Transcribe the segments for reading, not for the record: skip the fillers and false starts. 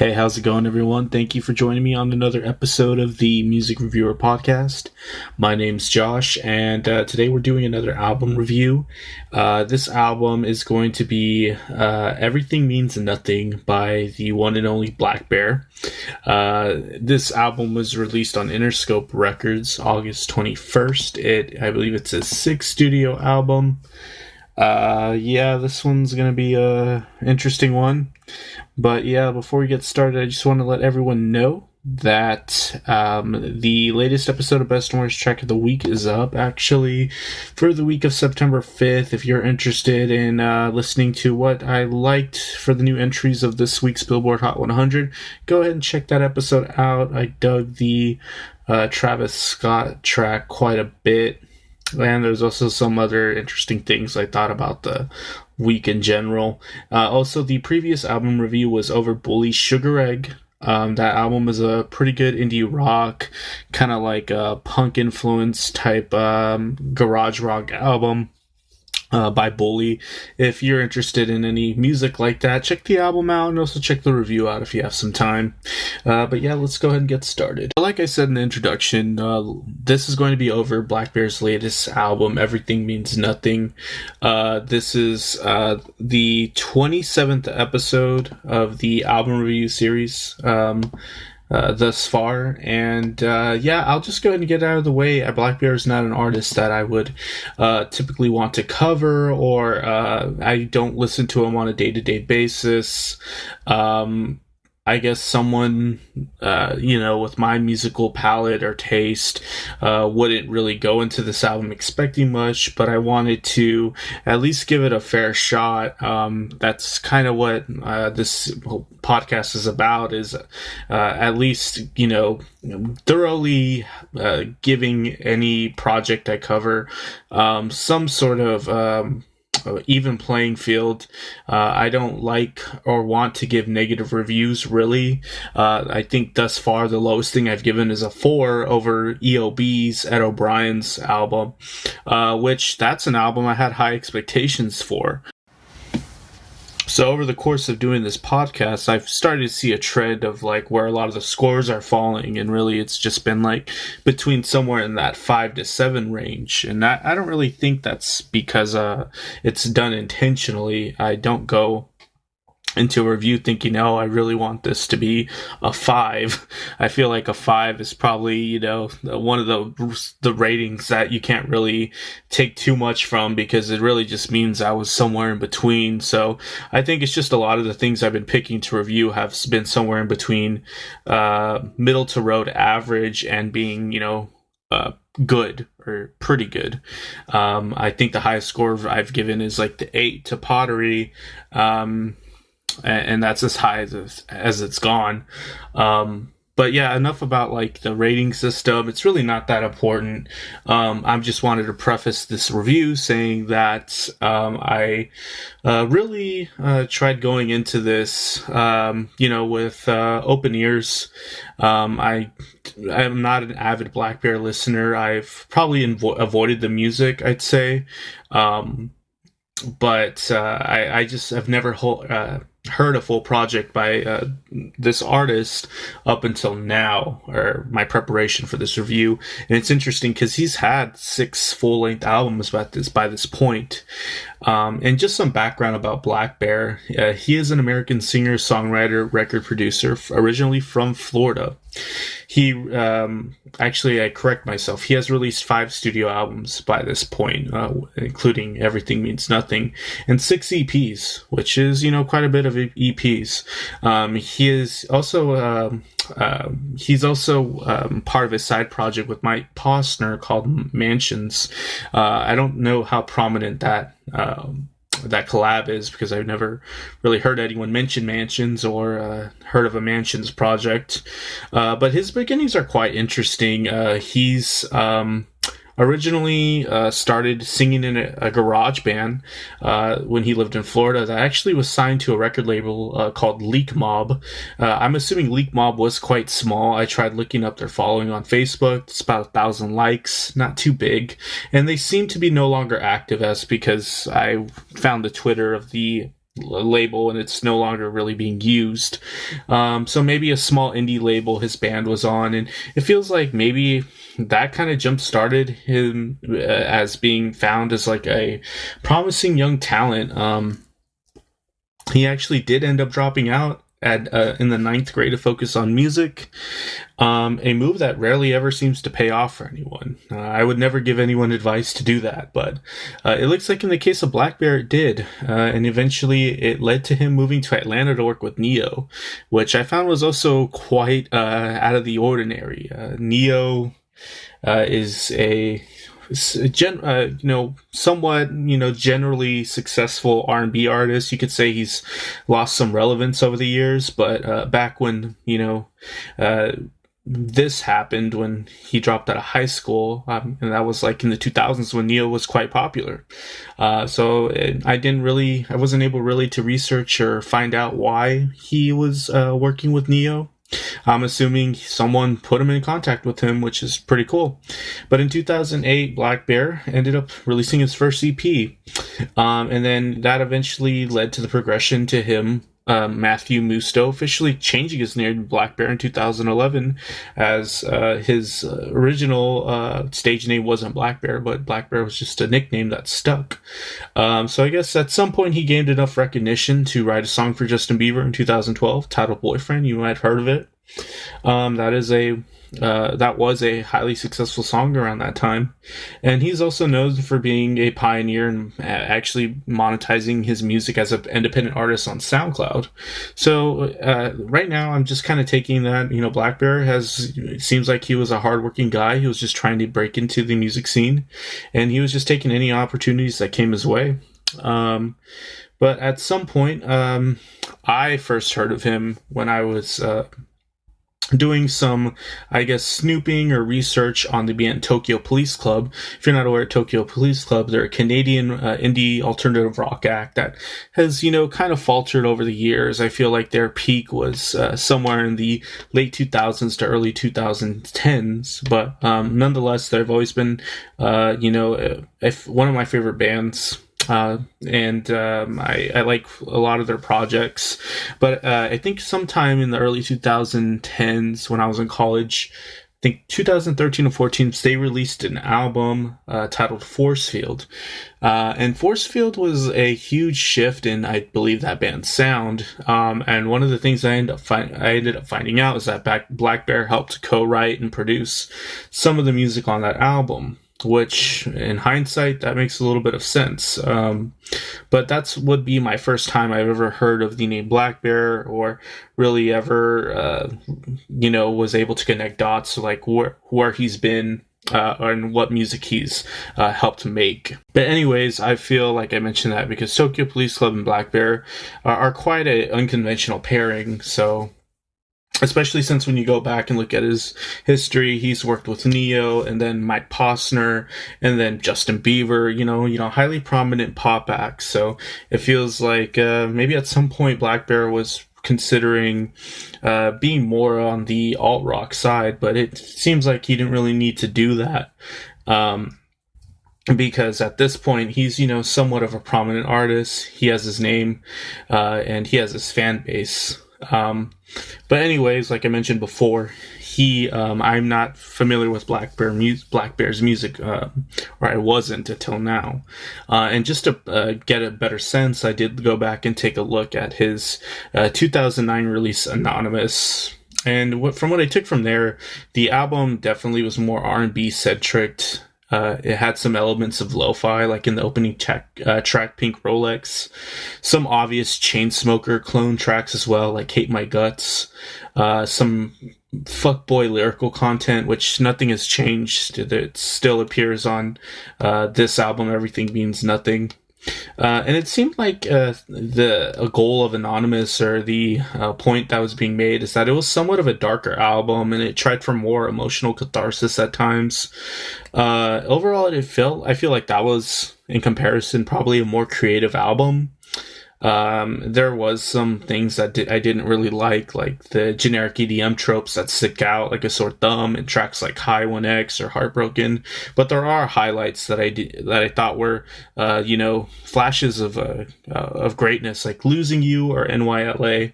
Hey, how's it going, everyone? Thank you for joining me on another episode of the Music Reviewer Podcast. My name's Josh, and today we're doing another album review. This album is going to be Everything Means Nothing by the one and only blackbear. This album was released on Interscope Records August 21st. I believe it's his sixth studio album. This one's gonna be a interesting one. But yeah, before we get started, I just want to let everyone know that the latest episode of Best and Worst Track of the Week is up, actually, for the week of September 5th. If you're interested in listening to what I liked for the new entries of this week's Billboard Hot 100, go ahead and check that episode out. I dug the Travis Scott track quite a bit. And there's also some other interesting things I thought about the week in general. Also, the previous album review was over Bully's Sugar Egg. That album is a pretty good indie rock, kind of like a punk influence type garage rock album by Bully. If you're interested in any music like that, check the album out and also check the review out if you have some time. But yeah, let's go ahead and get started. Like I said in the introduction, this is going to be over blackbear's latest album, Everything Means Nothing. This is the 27th episode of the album review series thus far, and I'll just go ahead and get out of the way. blackbear is not an artist that I would typically want to cover, or I don't listen to him on a day-to-day basis. I guess someone, with my musical palette or taste, wouldn't really go into this album expecting much, but I wanted to at least give it a fair shot. That's kind of what this whole podcast is about, is at least, thoroughly giving any project I cover some sort of even playing field. I don't like or want to give negative reviews, really. I think thus far the lowest thing I've given is a 4 over EOB's Ed O'Brien's album, which that's an album I had high expectations for. So over the course of doing this podcast, I've started to see a trend of where a lot of the scores are falling, and really it's just been between somewhere in that 5 to 7 range. And I don't really think that's because it's done intentionally. I don't go into a review thinking, oh, I really want this to be a 5. I feel like a 5 is probably, one of the ratings that you can't really take too much from, because it really just means I was somewhere in between. So I think it's just a lot of the things I've been picking to review have been somewhere in between middle to road average and being, good or pretty good. I think the highest score I've given is the 8 to Pottery, and that's as high as it's gone. But yeah, enough about the rating system. It's really not that important. I just wanted to preface this review saying that I really tried going into this, with open ears. I'm not an avid blackbear listener. I've probably avoided the music, I'd say. But I just have never heard a full project by this artist up until now, or my preparation for this review. And it's interesting because he's had 6 full-length albums by this point. And just some background about blackbear. He is an American singer, songwriter, record producer, originally from Florida. He, I correct myself, he has released 5 studio albums by this point, including Everything Means Nothing, and 6 EPs, which is, quite a bit of EPs. He is also, he's also part of a side project with Mike Posner called Mansions. I don't know how prominent that collab is, because I've never really heard anyone mention Mansions or heard of a Mansions project. But his beginnings are quite interesting. He's originally started singing in a garage band when he lived in Florida that actually was signed to a record label called Leak Mob. I'm assuming Leak Mob was quite small. I tried looking up their following on Facebook. It's about 1,000 likes, not too big. And they seem to be no longer active, as because I found the Twitter of the label, and it's no longer really being used. So maybe a small indie label his band was on, and it feels like maybe that kind of jump started him as being found as like a promising young talent. He actually did end up dropping out at in the ninth grade to focus on music, a move that rarely ever seems to pay off for anyone. I would never give anyone advice to do that, but it looks like in the case of blackbear it did, and eventually it led to him moving to Atlanta to work with Neo, which I found was also quite out of the ordinary. Neo is a somewhat, generally successful R&B artist. You could say he's lost some relevance over the years, but back when, this happened when he dropped out of high school, and that was like in the 2000s when Neo was quite popular. So I wasn't able really to research or find out why he was working with Neo. I'm assuming someone put him in contact with him, which is pretty cool. But in 2008, blackbear ended up releasing his first EP. And then that eventually led to the progression to him, Matthew Musto, officially changing his name to blackbear in 2011, as his original stage name wasn't blackbear, but blackbear was just a nickname that stuck. So I guess at some point he gained enough recognition to write a song for Justin Bieber in 2012 titled Boyfriend. You might have heard of it. That was a highly successful song around that time, and he's also known for being a pioneer and actually monetizing his music as an independent artist on SoundCloud. So right now I'm just kind of taking that, blackbear seems like he was a hardworking guy. He was just trying to break into the music scene, and he was just taking any opportunities that came his way. But at some point, I first heard of him when I was doing some, I guess, snooping or research on the band Tokyo Police Club. If you're not aware of Tokyo Police Club, they're a Canadian indie alternative rock act that has, kind of faltered over the years. I feel like their peak was somewhere in the late 2000s to early 2010s, but nonetheless, they've always been, one of my favorite bands. I like a lot of their projects, but I think sometime in the early 2010s when I was in college, I think 2013 or 14, they released an album titled Force Field, and Force Field was a huge shift in, I believe, that band's sound. And one of the things I ended up finding out is that blackbear helped co-write and produce some of the music on that album, which in hindsight, that makes a little bit of sense. But that's would be my first time I've ever heard of the name blackbear, or really ever, was able to connect dots, like where he's been, and what music he's helped make. But anyways, I feel like I mentioned that because Tokyo Police Club and blackbear are quite an unconventional pairing, so... Especially since when you go back and look at his history, he's worked with Neo and then Mike Posner and then Justin Bieber, highly prominent pop acts. So it feels like maybe at some point blackbear was considering being more on the alt rock side, but it seems like he didn't really need to do that. Because at this point, he's, somewhat of a prominent artist. He has his name, and he has his fan base. But anyways, like I mentioned before, I'm not familiar with blackbear's music, or I wasn't until now. And just to get a better sense, I did go back and take a look at his 2009 release, Anonymous. And from what I took from there, the album definitely was more R&B centric. It had some elements of lo-fi, like in the opening track, Pink Rolex. Some obvious Chainsmoker clone tracks as well, like Hate My Guts. Some fuckboy lyrical content, which nothing has changed. It still appears on this album, Everything Means Nothing. And it seemed like a goal of Anonymous, or the point that was being made, is that it was somewhat of a darker album, and it tried for more emotional catharsis at times. Overall, I feel like that was, in comparison, probably a more creative album. There was some things that I didn't really like the generic EDM tropes that stick out like a sore thumb in tracks like High 1X or Heartbroken. But there are highlights that I thought were, flashes of greatness, like Losing You or NYLA.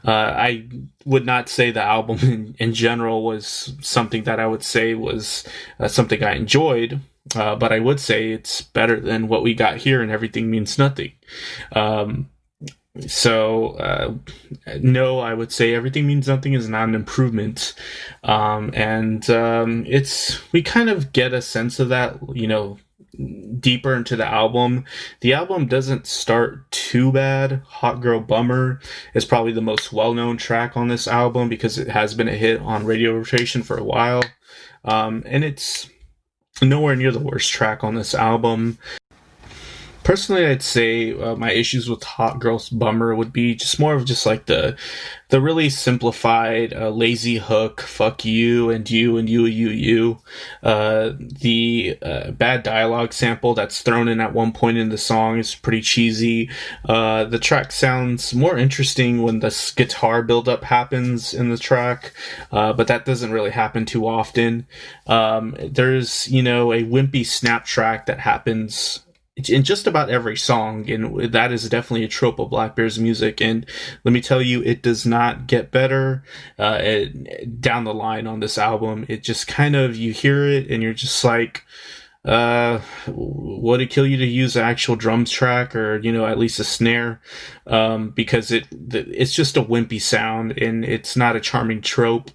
I would not say the album in general was something that I would say was something I enjoyed. But I would say it's better than what we got here in Everything Means Nothing. No, I would say Everything Means Nothing is not an improvement. We kind of get a sense of that, deeper into the album. The album doesn't start too bad. Hot Girl Bummer is probably the most well-known track on this album because it has been a hit on radio rotation for a while. And it's nowhere near the worst track on this album. Personally, I'd say my issues with Hot Girl's Bummer would be just more of just like the really simplified lazy hook, fuck you and you and you. The bad dialogue sample that's thrown in at one point in the song is pretty cheesy. The track sounds more interesting when the guitar buildup happens in the track, but that doesn't really happen too often. There's, a wimpy snap track that happens in just about every song, and that is definitely a trope of blackbear's music. And let me tell you, it does not get better down the line on this album. It just kind of, you hear it and you're just like, would it kill you to use an actual drums track or, at least a snare? Because it's just a wimpy sound and it's not a charming trope.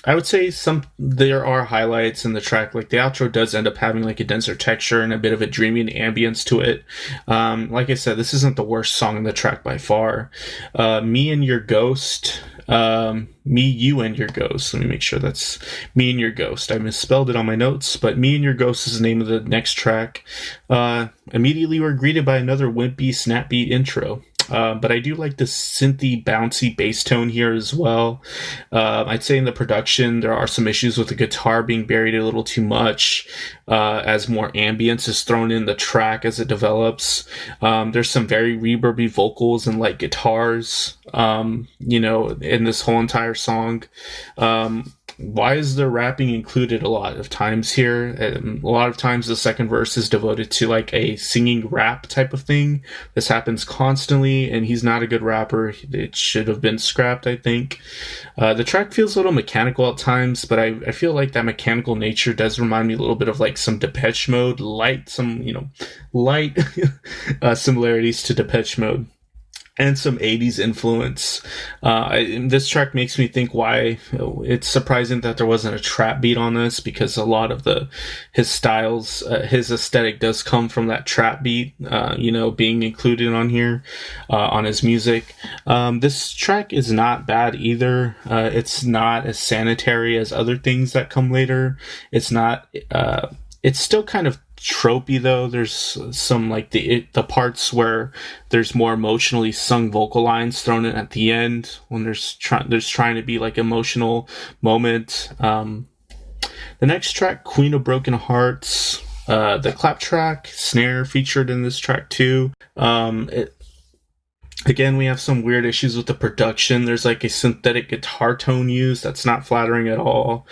I would say there are highlights in the track. Like the outro does end up having like a denser texture and a bit of a dreamy ambience to it. Like I said, this isn't the worst song in the track by far. Me, You, and Your Ghost. Let me make sure that's Me and Your Ghost. I misspelled it on my notes, but Me and Your Ghost is the name of the next track. Immediately we're greeted by another wimpy, snap beat intro. But I do like the synthy, bouncy bass tone here as well. I'd say in the production, there are some issues with the guitar being buried a little too much, as more ambience is thrown in the track as it develops. There's some very reverby vocals and light guitars, in this whole entire song. Why is the rapping included a lot of times here? A lot of times the second verse is devoted to like a singing rap type of thing. This happens constantly, and he's not a good rapper. It should have been scrapped, I think. The track feels a little mechanical at times, but I feel like that mechanical nature does remind me a little bit of like some Depeche Mode, light similarities to Depeche Mode. And some 80s influence. This track makes me think why it's surprising that there wasn't a trap beat on this, because a lot of his styles, his aesthetic does come from that trap beat, being included on here, on his music. This track is not bad either. It's not as sanitary as other things that come later. It's not, it's still kind of tropey though. There's some like the parts where there's more emotionally sung vocal lines thrown in at the end when there's trying to be like emotional moment. The next track, Queen of Broken Hearts, the clap track snare featured in this track too. Again, we have some weird issues with the production. There's like a synthetic guitar tone used that's not flattering at all.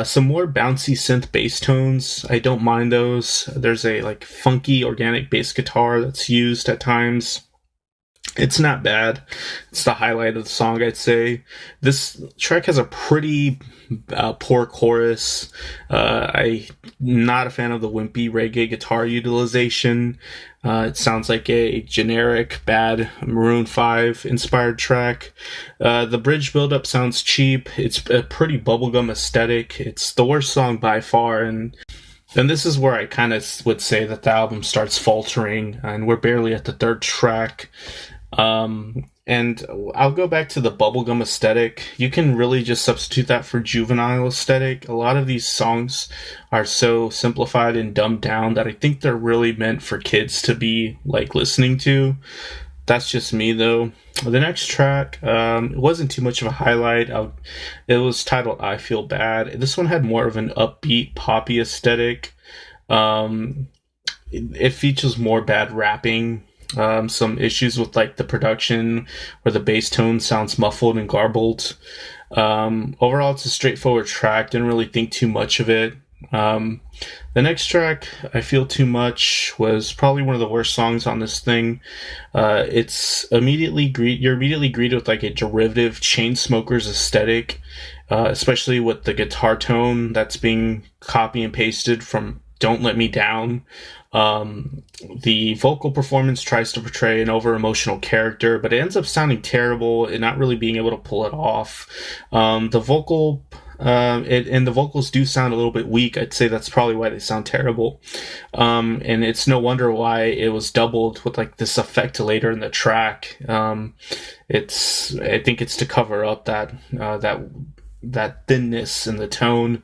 Some more bouncy synth bass tones. I don't mind those. There's a like funky organic bass guitar that's used at times. It's not bad. It's the highlight of the song, I'd say. This track has a pretty poor chorus. I'm not a fan of the wimpy reggae guitar utilization. It sounds like a generic, bad Maroon 5 inspired track. The bridge buildup sounds cheap. It's a pretty bubblegum aesthetic. It's the worst song by far, and this is where I kind of would say that the album starts faltering, and we're barely at the third track. And I'll go back to the bubblegum aesthetic. You can really just substitute that for juvenile aesthetic. A lot of these songs are so simplified and dumbed down that I think they're really meant for kids to be like listening to. That's just me though. The next track, it wasn't too much of a highlight. It was titled I Feel Bad. This one had more of an upbeat poppy aesthetic. It features more bad rapping. Some issues with like the production where the bass tone sounds muffled and garbled. Overall, it's a straightforward track. Didn't really think too much of it. Um, the next track, I Feel Too Much, was probably one of the worst songs on this thing. You're immediately greeted with like a derivative Chainsmokers aesthetic, especially with the guitar tone that's being copy and pasted from Don't Let Me Down. The vocal performance tries to portray an over emotional character, but it ends up sounding terrible and not really being able to pull it off. The vocal and the vocals do sound a little bit weak. I'd say that's probably why they sound terrible. And it's no wonder why it was doubled with like this effect later in the track. I think it's to cover up that thinness in the tone.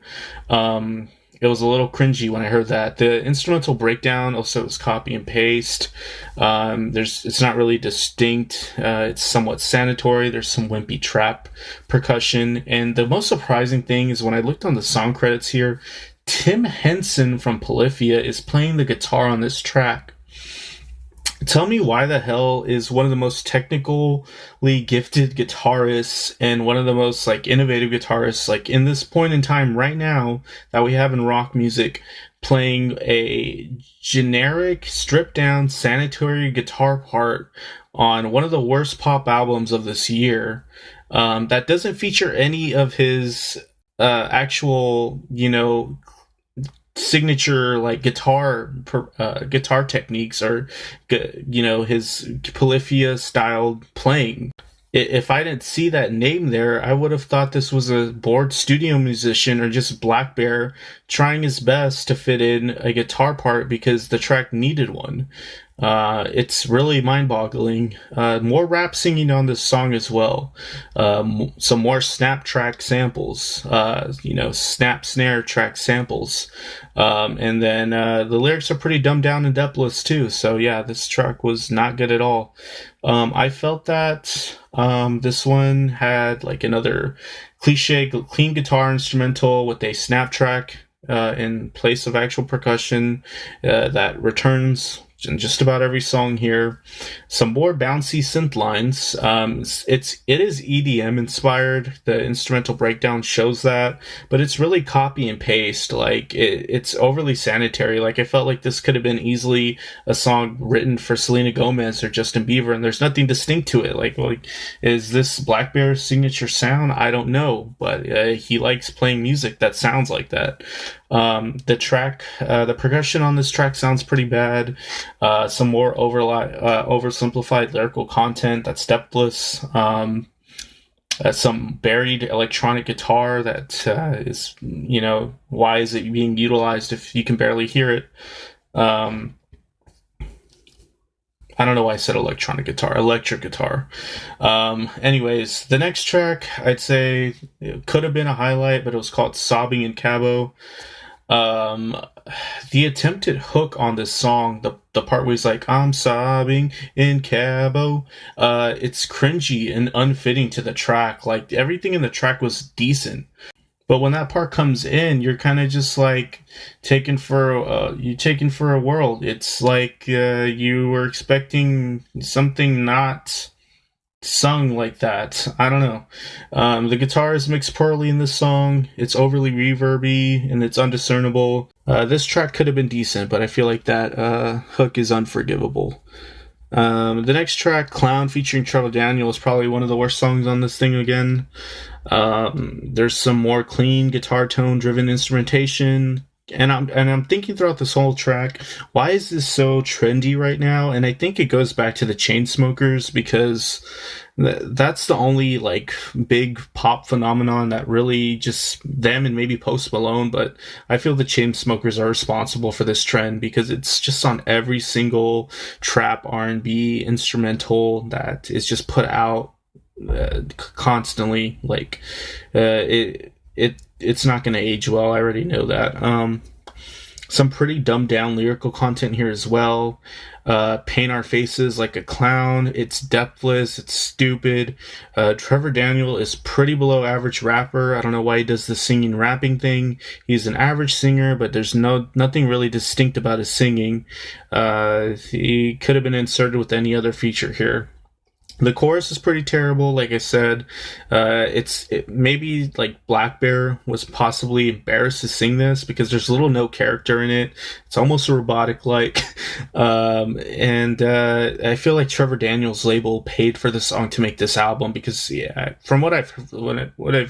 It was a little cringy when I heard that. The instrumental breakdown also is copy and paste. It's not really distinct. It's somewhat sanatory. There's some wimpy trap percussion. And the most surprising thing is when I looked on the song credits here, Tim Henson from Polyphia is playing the guitar on this track. Tell me why the hell is one of the most technically gifted guitarists and one of the most like innovative guitarists like in this point in time right now that we have in rock music playing a generic stripped down sanitary guitar part on one of the worst pop albums of this year, that doesn't feature any of his actual, signature like guitar techniques or his Polyphia styled playing. If I didn't see that name there, I would have thought this was a bored studio musician or just blackbear trying his best to fit in a guitar part because the track needed one. It's really mind-boggling. More rap singing on this song as well. Some more snap track samples. Snap snare track samples. And then the lyrics are pretty dumbed down and depthless too. So yeah, this track was not good at all. I felt that this one had like another cliche clean guitar instrumental with a snap track in place of actual percussion that returns in just about every song here. Some more bouncy synth lines. It is EDM inspired. The instrumental breakdown shows that, but it's really copy and paste. Like it's overly sanitary. Like I felt like this could have been easily a song written for Selena Gomez or Justin Bieber, and there's nothing distinct to it. Like is this blackbear's signature sound? I don't know, but he likes playing music that sounds like that. The percussion on this track sounds pretty bad. Some more oversimplified lyrical content that's depthless. Some buried electronic guitar that is, why is it being utilized if you can barely hear it? I don't know why I said electric guitar. Anyways, the next track, I'd say it could have been a highlight, but it was called Sobbing in Cabo. The attempted hook on this song, the part where he's like, I'm sobbing in Cabo, it's cringy and unfitting to the track. Like, everything in the track was decent. But when that part comes in, you're kind of just like taken for a whirl. It's like you were expecting something not sung like that. I don't know. The guitar is mixed poorly in this song. It's overly reverby and it's undiscernible. This track could have been decent, but I feel like that hook is unforgivable. The next track, Clown featuring Trevor Daniel, is probably one of the worst songs on this thing again. There's some more clean guitar tone driven instrumentation. And I'm thinking throughout this whole track, why is this so trendy right now? And I think it goes back to the Chainsmokers, because that's the only like big pop phenomenon that really just them and maybe Post Malone. But I feel the Chainsmokers are responsible for this trend because it's just on every single trap R&B instrumental that is just put out constantly. Like it's not going to age well. I already know that. Some pretty dumbed down lyrical content here as well. Paint our faces like a clown. It's depthless. It's stupid. Trevor Daniel is pretty below average rapper. I don't know why he does the singing rapping thing. He's an average singer, but there's nothing really distinct about his singing. He could have been inserted with any other feature here. The chorus is pretty terrible, like I said. Maybe like Blackbear was possibly embarrassed to sing this because there's little no character in it. It's almost robotic like. I feel like Trevor Daniels' label paid for the song to make this album because, yeah, from what I've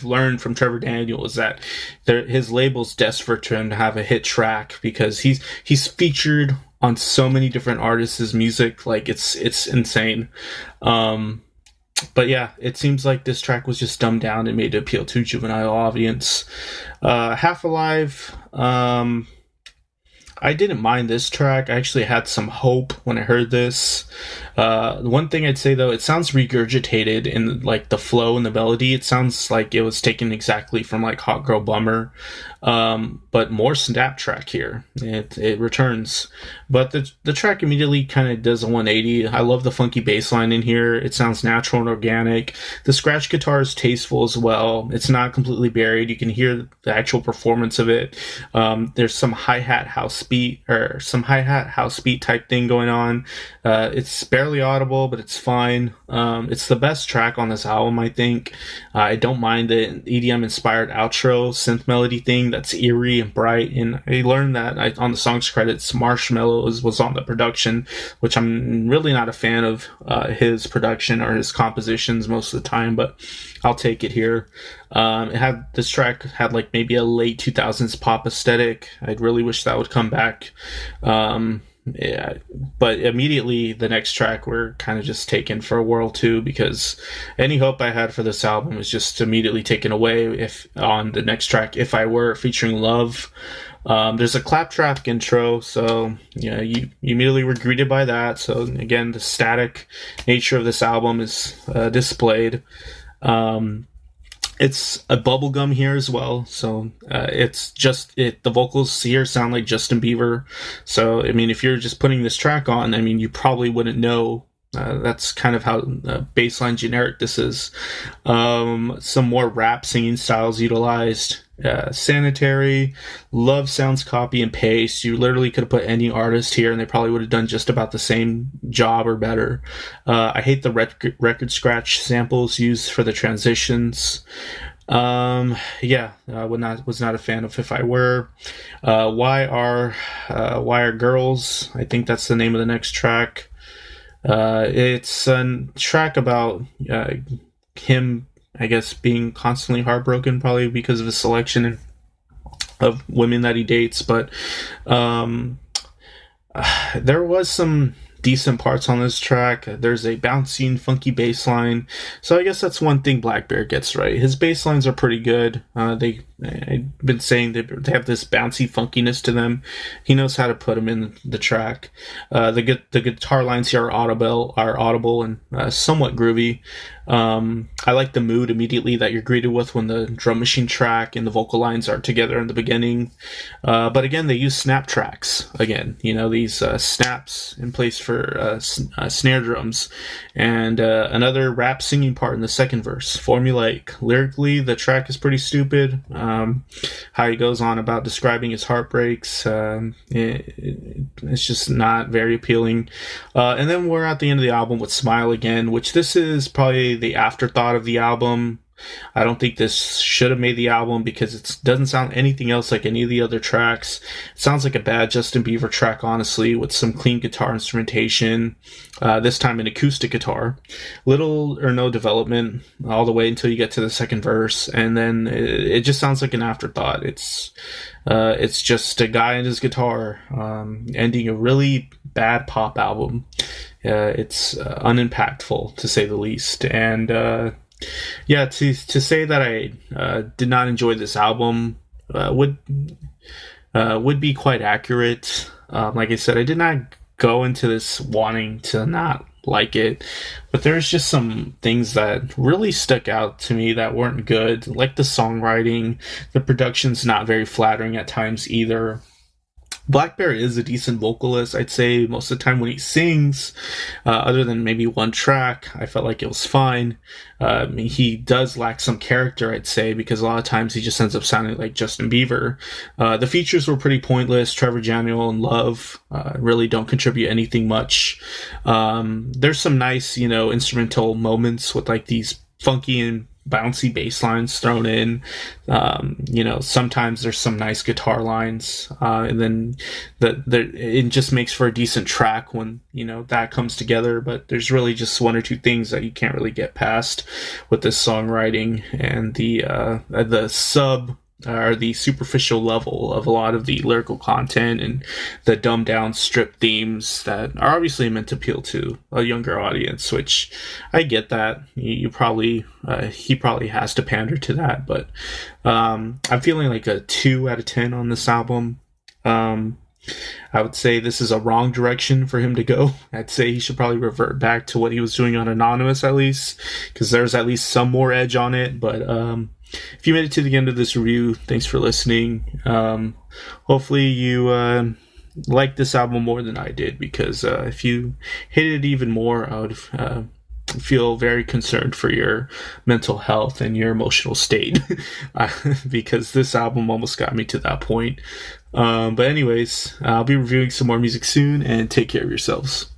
learned from Trevor Daniel is that his label's desperate for him to have a hit track because he's featured on so many different artists' music, like it's insane. But yeah, it seems like this track was just dumbed down and made to appeal to a juvenile audience. Half Alive, I didn't mind this track. I actually had some hope when I heard this. The one thing I'd say though, it sounds regurgitated in like the flow and the melody. It sounds like it was taken exactly from like Hot Girl Bummer. But more snap track here. It returns. But the track immediately kind of does a 180. I love the funky bass line in here. It sounds natural and organic. The scratch guitar is tasteful as well. It's not completely buried. You can hear the actual performance of it. There's some hi-hat house beat type thing going on. It's barely audible, but it's fine. It's the best track on this album, I think. I don't mind the EDM inspired outro synth melody thing that's eerie and bright, and I learned that on the song's credits Marshmello was on the production, which I'm really not a fan of his production or his compositions most of the time, but I'll take it here. This track had like maybe a late 2000s pop aesthetic. I'd really wish that would come back. Yeah, but immediately the next track we're kind of just taken for a whirl too, because any hope I had for this album was just immediately taken away on the next track, If I Were, featuring Lauv. There's a claptrap intro, so yeah, you immediately were greeted by that. So again, the static nature of this album is displayed. It's a bubblegum here as well, so the vocals here sound like Justin Bieber. So I mean, if you're just putting this track on, I mean, you probably wouldn't know. That's kind of how baseline generic this is. Some more rap singing styles utilized. Sanitary, Love sounds copy and paste. You literally could have put any artist here and they probably would have done just about the same job or better. I hate the record scratch samples used for the transitions. Was not a fan of If I Were. Why Are Girls? I think that's the name of the next track. It's a track about him, I guess, being constantly heartbroken, probably because of his selection of women that he dates. But there was some decent parts on this track. There's a bouncy and funky bass line. So I guess that's one thing Blackbear gets right. His bass lines are pretty good. I've been saying they have this bouncy funkiness to them. He knows how to put them in the track. The guitar lines here are audible and somewhat groovy. I like the mood immediately that you're greeted with when the drum machine track and the vocal lines are together in the beginning. But again, they use snap tracks again. These snaps in place for snare drums, and another rap singing part in the second verse. Formulaic. Lyrically, the track is pretty stupid. How he goes on about describing his heartbreaks, it's just not very appealing. And then we're at the end of the album with Smile Again, which this is probably the afterthought of the album. I don't think this should have made the album because it doesn't sound anything else like any of the other tracks. It sounds like a bad Justin Bieber track, honestly, with some clean guitar instrumentation, this time an acoustic guitar. Little or no development all the way until you get to the second verse, and then it just sounds like an afterthought. It's just a guy and his guitar ending a really bad pop album. It's unimpactful, to say the least. And to say that I did not enjoy this album would be quite accurate. Like I said, I did not go into this wanting to not like it, but there's just some things that really stuck out to me that weren't good, like the songwriting. The production's not very flattering at times either. Blackbear is a decent vocalist. I'd say most of the time when he sings, other than maybe one track, I felt like it was fine. He does lack some character, I'd say, because a lot of times he just ends up sounding like Justin Bieber. The features were pretty pointless. Trevor Daniel and Lauv really don't contribute anything much. There's some nice, instrumental moments with like these funky and bouncy bass lines thrown in. Sometimes there's some nice guitar lines, and then it just makes for a decent track when that comes together. But there's really just one or two things that you can't really get past with this songwriting and the sub or the superficial level of a lot of the lyrical content and the dumbed down strip themes that are obviously meant to appeal to a younger audience, which I get that. He probably has to pander to that, but I'm feeling like a 2 out of 10 on this album. I would say this is a wrong direction for him to go. I'd say he should probably revert back to what he was doing on Anonymous, at least, because there's at least some more edge on it. But if you made it to the end of this review, thanks for listening. Hopefully you like this album more than I did, because if you hated it even more, I would feel very concerned for your mental health and your emotional state, because this album almost got me to that point. But anyways, I'll be reviewing some more music soon, and take care of yourselves.